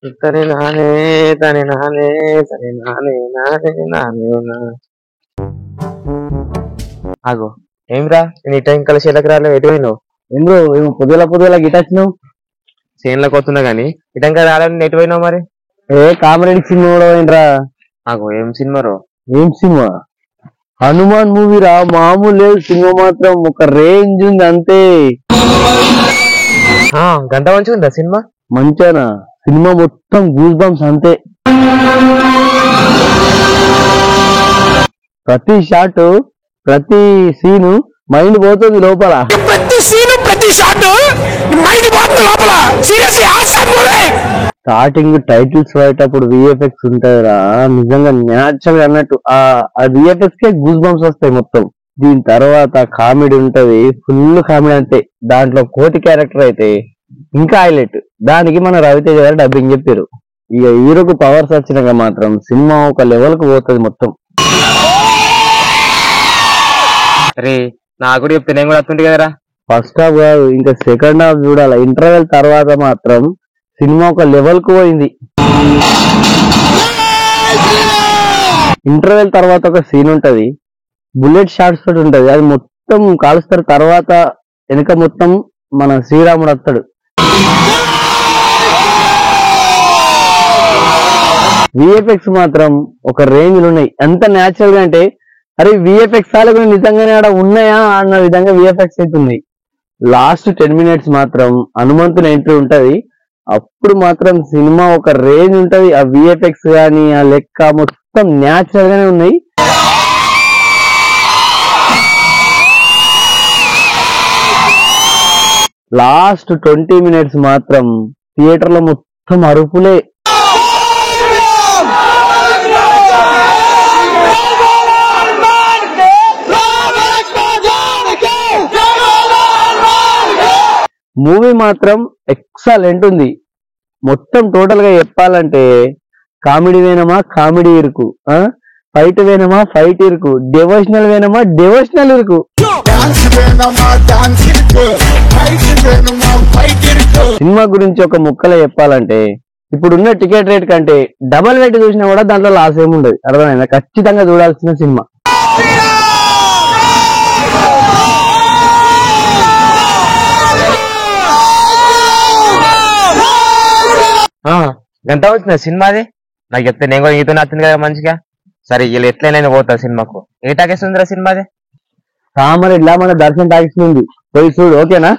తని నానే తని నానే తని నానే నానే నానే ఆగో ఏమిరా నేను ఈ టైం కలిసి ఎలాకి రాలేదు ఎటు పోయినావు ఏం బ్రో ఏమో పొద్దుల గిట్ వచ్చినావు చేనులోకి వస్తున్నా గానీ ఈ టైం కదా రాలేదు ఎటు పోయినావు మరి కామెడీ సినిమా కూడా పోయినరా ఆగో ఏం సినిమా రో ఏం సినిమా హనుమాన్ మూవీ రా మామూలు లేదు సినిమా మాత్రం ఒక రేంజ్ ఉంది అంతే గంట మంచిగా ఉందా సినిమా మంచిగా సినిమా మొత్తం గూస్ బంప్స్ అంతే ప్రతి షాట్ ప్రతి సీను మైండ్ పోతుంది లోపల స్టార్టింగ్ టైటిల్స్ పడేటప్పుడు విఎఫ్ఎక్స్ ఉంటదిరా నిజంగా న్యాచురల్ అన్నట్టు ఆ విఎఫ్ఎక్స్ కే గూస్ బంప్స్ వస్తాయి మొత్తం. దీని తర్వాత కామెడీ ఉంటది, ఫుల్ కామెడీ అంతే. దాంట్లో కోటి క్యారెక్టర్ అయితే ఇంకా హైలైట్. దానికి మన రవితేజ గారు డబ్బింగ్ చెప్పారు. ఇక హీరోకు పవర్స్ వచ్చినాక మాత్రం సినిమా ఒక లెవెల్ కు పోతుంది మొత్తం. అరే నాకు కూడా చెప్తే నేను కూడా వస్తుంటే కదరా. ఫస్ట్ హాఫ్ కాదు ఇంకా సెకండ్ హాఫ్ చూడాలి. ఇంటర్వెల్ తర్వాత మాత్రం సినిమా ఒక లెవెల్ కు పోయింది. ఇంటర్వెల్ తర్వాత ఒక సీన్ ఉంటది, బుల్లెట్ షాట్స్ తోటి ఉంటది. అది మొత్తం కాలుస్తారు. తర్వాత వెనక మొత్తం మన శ్రీరాముడు వస్తాడు. విఎఫ్ఎక్స్ మాత్రం ఒక రేంజ్ లో ఉన్నాయి. ఎంత న్యాచురల్ గా అంటే అరే విఎఫ్ఎక్స్ కూడా నిజంగానే ఆడ ఉన్నాయా అన్న విధంగా విఎఫ్ఎక్స్ అయితే ఉన్నాయి. లాస్ట్ 10 minutes మాత్రం హనుమంతుని ఎంట్రీ ఉంటది. అప్పుడు మాత్రం సినిమా ఒక రేంజ్ ఉంటది. ఆ విఎఫ్ఎక్స్ గానీ ఆ లెక్క మొత్తం న్యాచురల్ గానే ఉన్నాయి. లాస్ట్ 20 minutes మాత్రం థియేటర్ లో మొత్తం అరుపులే. మూవీ మాత్రం ఎక్సలెంట్ ఉంది. మొత్తం టోటల్ గా చెప్పాలంటే కామెడీ వేనమా కామెడీ ఇరుకు, ఫైట్ వేనమా ఫైట్ ఇరుకు, డివోషనల్ వేనమా డివోషనల్ ఇరుకు. సినిమా గురించి ఒక ముక్కలో చెప్పాలంటే ఇప్పుడున్న టికెట్ రేట్ కంటే డబల్ రేట్ చూసినా కూడా దాంట్లో లాస్ ఏముండదు. అర్థమైందా? ఖచ్చితంగా చూడాల్సిన సినిమా. గంట వచ్చిన సినిమాది నాకు చెప్తే నేను కూడా నీతో నచ్చింది కదా మంచిగా. సరే వీళ్ళు ఎట్లయినా పోతా సినిమాకు. ఏ టాకేస్తుందిరా సినిమాది? కామరెడ్లా మన దర్శనం టాకీస్ ఉంది, పోయి చూడు. ఓకేనా?